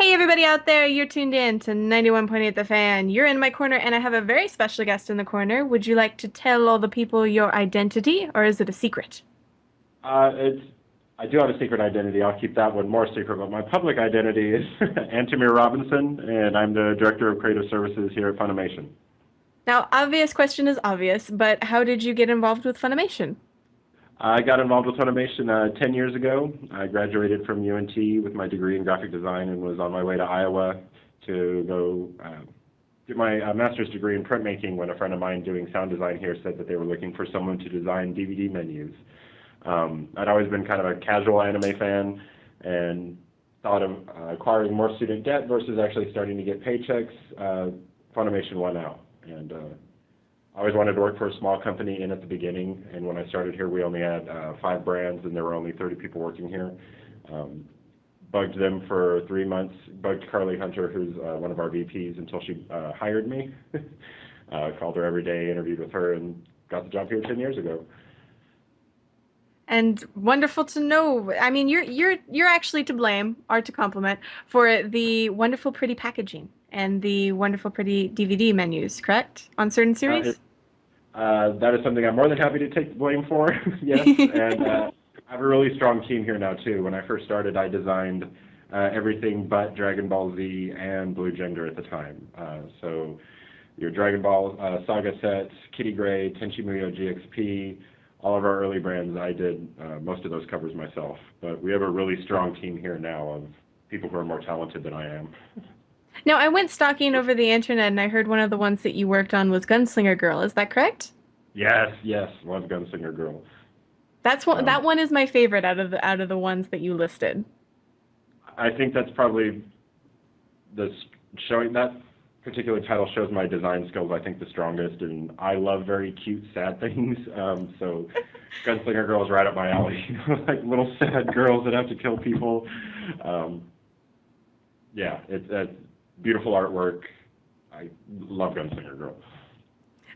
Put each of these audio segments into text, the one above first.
Hey, everybody out there, you're tuned in to 91.8 The Fan. You're in my corner, and I have a very special guest in the corner. Would you like to tell all the people your identity, or is it a secret? It's I do have a secret identity. I'll keep that one more secret, but my public identity is Antimere Robinson, and I'm the Director of Creative Services here at Funimation. Now, obvious question is obvious, but how did you get involved with Funimation? I got involved with Funimation 10 years ago. I graduated from UNT with my degree in graphic design and was on my way to Iowa to go get my master's degree in printmaking when a friend of mine doing sound design here said that they were looking for someone to design DVD menus. I'd always been kind of a casual anime fan and thought of acquiring more student debt versus actually starting to get paychecks. Funimation won out. And I always wanted to work for a small company in at the beginning. And when I started here, we only had 5 brands and there were only 30 people working here. Bugged them for 3 months, bugged Carly Hunter, who's one of our VPs, until she hired me. Called her every day, interviewed with her, and got the job here 10 years ago. And wonderful to know. I mean, you're actually to blame or to compliment for the wonderful, pretty packaging and the wonderful, pretty DVD menus, correct? On certain Uh, it, series? that is something I'm more than happy to take the blame for, yes. And I have a really strong team here now, too. When I first started, I designed everything but Dragon Ball Z and Blue Gender at the time. So your Dragon Ball Saga sets, Kitty Grey, Tenchi Muyo GXP, all of our early brands, I did most of those covers myself. But we have a really strong team here now of people who are more talented than I am. Now, I went stalking over the internet and I heard one of the ones that you worked on was Gunslinger Girl. Is that correct? Yes, yes, love Gunslinger Girl. That Um, one is my favorite out of the ones that you listed. I think that's probably the showing that particular title shows my design skills. I think the strongest, and I love very cute, sad things. So, Gunslinger Girl is right up my alley. Like little sad girls that have to kill people. Um, yeah, it's beautiful artwork. I love Gunslinger Girl.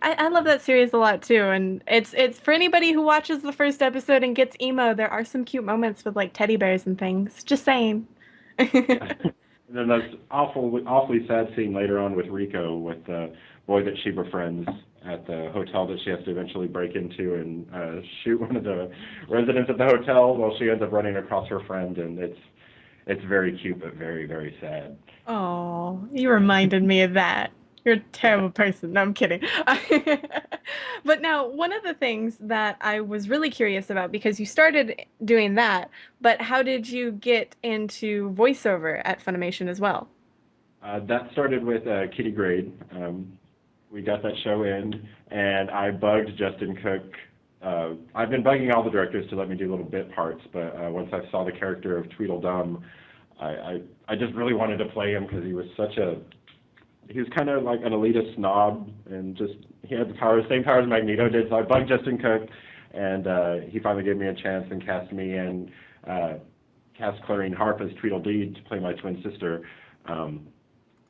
I love that series a lot too, and it's for anybody who watches the first episode and gets emo. There are some cute moments with like teddy bears and things. Just saying. Yeah. And then that's awfully sad scene later on with Rico, with the boy that she befriends at the hotel that she has to eventually break into and shoot one of the residents at the hotel while she ends up running across her friend, and it's very cute but very very sad. Oh, you reminded me of that. You're a terrible person. No, I'm kidding. But now, one of the things that I was really curious about, because you started doing that, but how did you get into voiceover at Funimation as well? That started with Kitty Grade. We got that show in, and I bugged Justin Cook. I've been bugging all the directors to let me do little bit parts, but once I saw the character of Tweedledum, I just really wanted to play him because he was kind of like an elitist snob, and just he had the power, same power as Magneto did. So I bugged Justin Cook, and he finally gave me a chance and cast me and cast Clarine Harp as Tweedledee to play my twin sister. Um,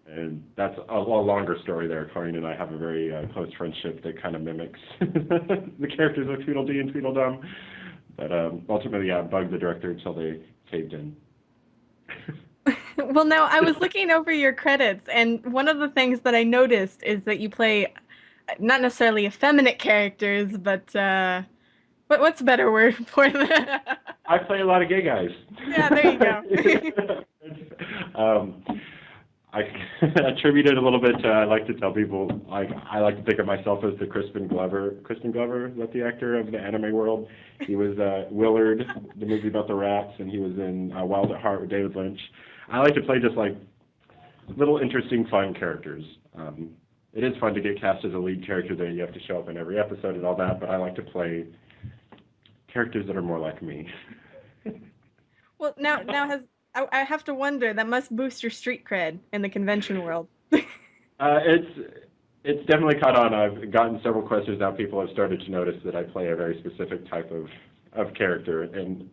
and that's a longer story there. Clarine and I have a very close friendship that kind of mimics the characters of Tweedledee and Tweedledum. But ultimately, yeah, I bugged the director until they caved in. Well, now I was looking over your credits, and one of the things that I noticed is that you play not necessarily effeminate characters, but what's a better word for that? I play a lot of gay guys. Yeah, there you go. um, I attribute it a little bit to, I like to tell people, like, I like to think of myself as the Crispin Glover. Crispin Glover, is that the actor of the anime world? He was Willard, the movie about the rats, and he was in Wild at Heart with David Lynch. I like to play just like little interesting, fun characters. It is fun to get cast as a lead character that you have to show up in every episode and all that, but I like to play characters that are more like me. Well, now I have to wonder, that must boost your street cred in the convention world. It's definitely caught on. I've gotten several questions now. People have started to notice that I play a very specific type of character, and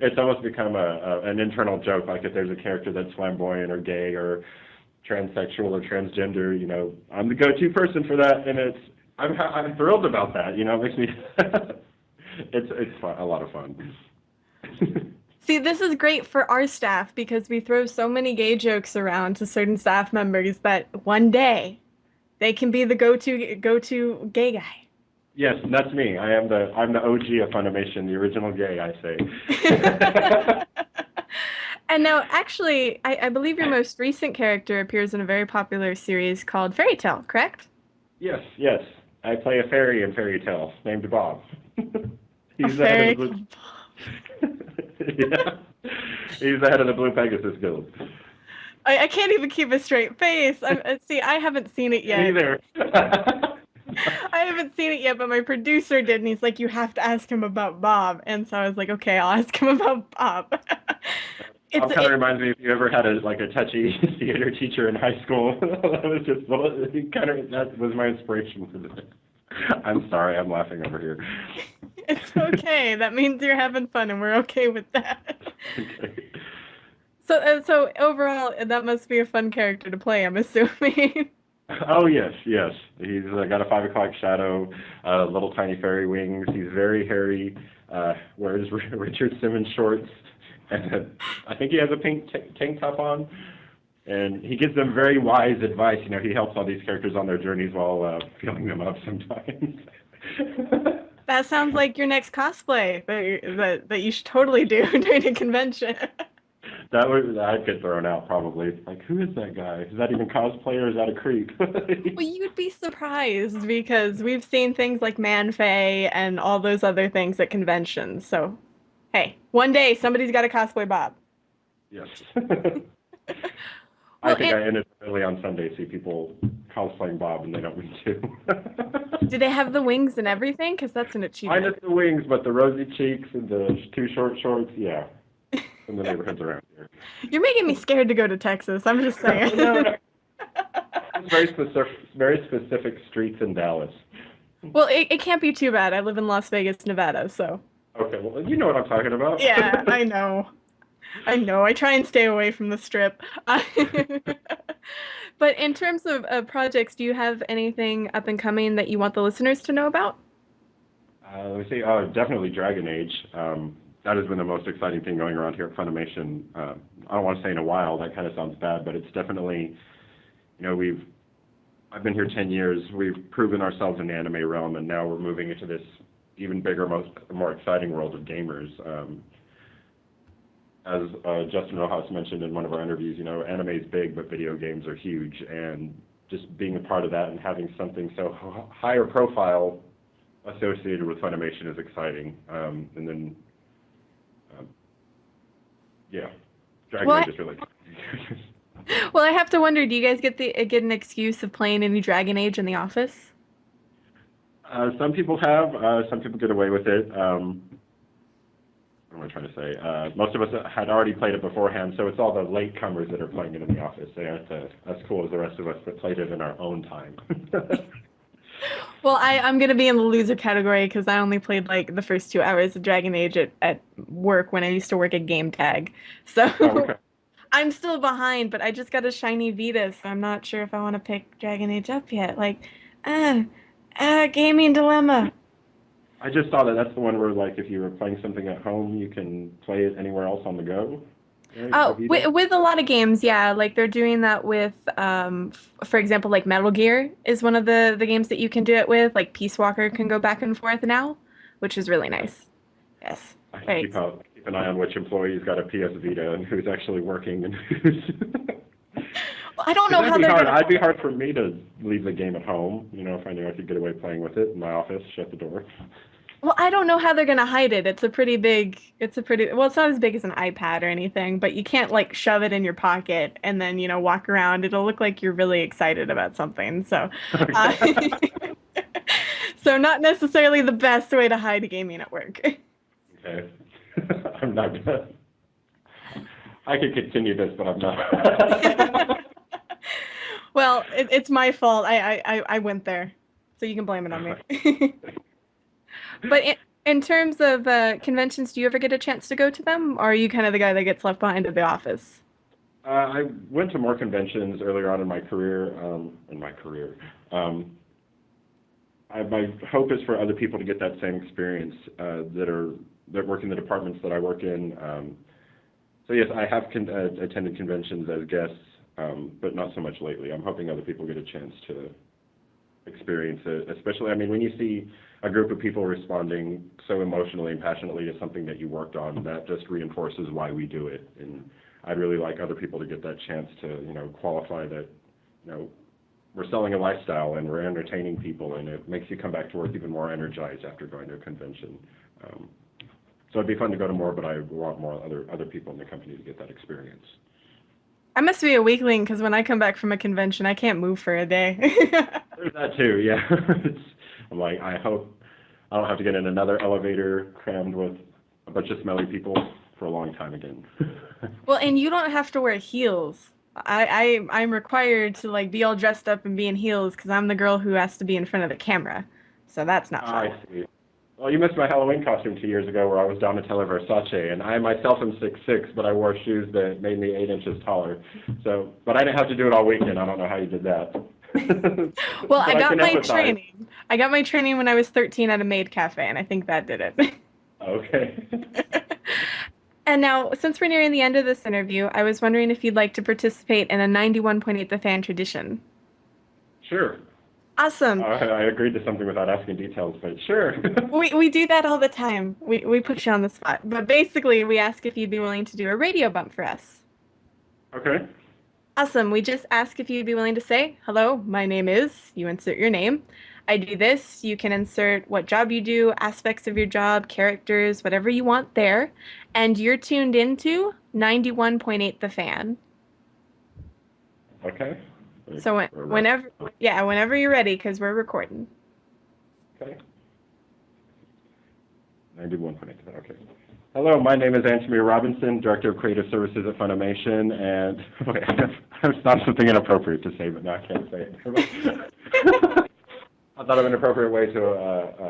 it's almost become an internal joke. Like if there's a character that's flamboyant or gay or transsexual or transgender, I'm the go-to person for that, and I'm thrilled about that. It makes me it's fun, a lot of fun. See, this is great for our staff because we throw so many gay jokes around to certain staff members that one day they can be the go-to gay guy. Yes, that's me. I'm the OG of Funimation, the original gay, I say. And now, actually, I believe your most recent character appears in a very popular series called Fairy Tale, correct? Yes, yes. I play a fairy in Fairy Tale named Bob. A He's the head of the fairy Blue. called Yeah. He's the head of the Blue Pegasus Guild. I can't even keep a straight face. See, I haven't seen it Me yet. neither. I haven't seen it yet, but my producer did, and he's like, "You have to ask him about Bob." And so I was like, "Okay, I'll ask him about Bob." It's Bob kind of reminds me if you ever had a touchy theater teacher in high school. That was just that was my inspiration for this. I'm sorry, I'm laughing over here. it's okay. That means you're having fun, and we're okay with that. Okay. So overall, that must be a fun character to play, I'm assuming. Oh yes, yes. He's got a 5 o'clock shadow, little tiny fairy wings. He's very hairy. Wears Richard Simmons shorts, and I think he has a pink tank top on. And he gives them very wise advice. You know, he helps all these characters on their journeys while feeling them up sometimes. That sounds like your next cosplay that you should totally do during a convention. I'd get thrown out probably. Like, who is that guy? Is that even cosplay or is that a creep? Well, you'd be surprised because we've seen things like Man Fae and all those other things at conventions. So, hey, one day somebody's got to cosplay Bob. Yes. I Well, think I ended early on Sunday see people cosplaying Bob and they don't mean to. do they have the wings and everything? Because that's an Minus achievement. the wings, but the rosy cheeks and the too short shorts, yeah. From the neighborhoods around here. You're making me scared to go to Texas. I'm just saying. No, no. It's very specific streets in Dallas. Well, it can't be too bad. I live in Las Vegas, Nevada, so Okay, well, you know what I'm talking about. yeah, I know. I know. I try and stay away from the strip. But in terms of projects, do you have anything up and coming that you want the listeners to know about? Let me see. Oh, definitely Dragon Age. That has been the most exciting thing going around here at Funimation. I don't want to say in a while. That kind of sounds bad, but it's definitely, you know, I've been here 10 years. We've proven ourselves in the anime realm, and now we're moving into this even bigger, more exciting world of gamers. As Justin Rojas mentioned in one of our interviews, you know, anime is big, but video games are huge, and just being a part of that and having something so higher profile associated with Funimation is exciting. And then, yeah, Dragon Well, Age is really. well, I have to wonder, do you guys get an excuse of playing any Dragon Age in the office? Some people have, some people get away with it. What am I trying to say? Most of us had already played it beforehand, so it's all the latecomers that are playing it in the office. They aren't as cool as the rest of us that played it in our own time. Well, I'm gonna be in the loser category because I only played like the first 2 hours of Dragon Age at work when I used to work at Game Tag. Oh, So okay. I'm still behind, but I just got a shiny Vita, so I'm not sure if I want to pick Dragon Age up yet. Like, uh, gaming dilemma. I just saw that that's the one where, like, if you were playing something at home, you can play it anywhere else on the go, right? The Oh, Vita? with a lot of games, yeah, like they're doing that with, for example, like Metal Gear is one of the games that you can do it with. Like Peace Walker can go back and forth now, which is really nice. Yes, I very keep an eye on which employee's got a PS Vita and who's actually working and who's. Well, I don't Because know that'd how be they're hard. gonna. It'd be hard for me to leave the game at home. You know, if I knew I could get away playing with it in my office, shut the door. Well, I don't know how they're gonna hide it. It's a pretty big. It's a pretty. Well, it's not as big as an iPad or anything, but you can't like shove it in your pocket and then walk around. It'll look like you're really excited about something. So, uh, so not necessarily the best way to hide gaming at work. Okay. I'm not gonna. I could continue this, but I'm not. Well, it's my fault. I went there, so you can blame it on me. But in terms of conventions, do you ever get a chance to go to them, or are you kind of the guy that gets left behind at the office? I went to more conventions earlier on in my career. My hope is for other people to get that same experience that work in the departments that I work in. So yes, I have attended conventions as guests, but not so much lately. I'm hoping other people get a chance to experience it, especially, I mean, when you see a group of people responding so emotionally and passionately to something that you worked on, that just reinforces why we do it. And I'd really like other people to get that chance to, qualify that, we're selling a lifestyle and we're entertaining people, and it makes you come back to work even more energized after going to a convention. So it'd be fun to go to more, but I want more other people in the company to get that experience. I must be a weakling because when I come back from a convention, I can't move for a day. There's that too, yeah. I'm like, I hope I don't have to get in another elevator crammed with a bunch of smelly people for a long time again. Well, and you don't have to wear heels. I'm required to like be all dressed up and be in heels because I'm the girl who has to be in front of the camera. So that's not fun. I see. Well, you missed my Halloween costume 2 years ago where I was Donatella Versace, and I myself am 6'6", but I wore shoes that made me 8 inches taller. So, but I didn't have to do it all weekend. I don't know how you did that. Well, But I I got can my empathize. training. I got my training when I was 13 at a maid cafe, and I think that did it. Okay. And now, since we're nearing the end of this interview, I was wondering if you'd like to participate in a 91.8 The Fan tradition. Sure. Awesome. I agreed to something without asking details, but sure. We do that all the time. We put you on the spot. But basically, we ask if you'd be willing to do a radio bump for us. Okay. Awesome. We just ask if you'd be willing to say, hello, my name is, you insert your name. I do this. You can insert what job you do, aspects of your job, characters, whatever you want there. And you're tuned into 91.8 The Fan. Okay. So We're ready. whenever, yeah, whenever you're ready, because we're recording. Okay. 91.8. Okay. Hello, my name is Antimere Robinson, Director of Creative Services at Funimation, and wait, I've found something inappropriate to say, but now I can't say it. I thought of an appropriate way to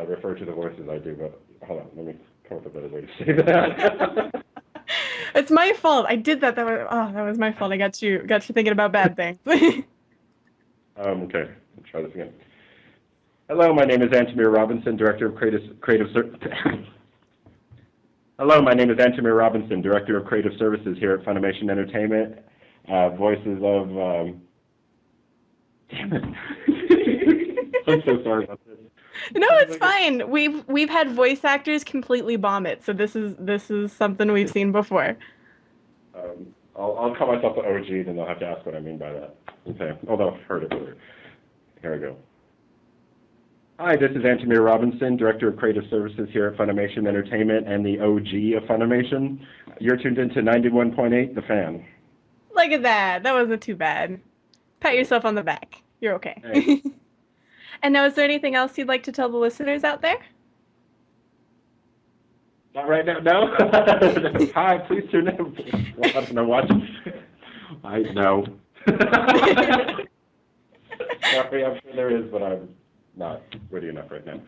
refer to the voices I do, but hold on, let me come up with a better way to say that. It's my fault. I did that. That was my fault. I got you thinking about bad things. Okay, let's try this again. Hello, my name is Antimere Robinson, Director of Creative Hello, my name is Antimere Robinson, Director of Creative Services here at Funimation Entertainment. Voices of damn it. I'm so sorry about this. No, it's fine. We've had voice actors completely bomb it, so this is something we've seen before. I'll call myself the OG, then they'll have to ask what I mean by that. Okay, although I've heard it earlier. Here I go. Hi, this is Antimere Robinson, Director of Creative Services here at Funimation Entertainment and the OG of Funimation. You're tuned into 91.8 The Fan. Look at that. That wasn't too bad. Pat yourself on the back. You're okay. Hey. And now, is there anything else you'd like to tell the listeners out there? Not right now, no? Hi, please tune in. I'm watching. I know. Sorry, I'm sure there is, but I'm not witty enough right now.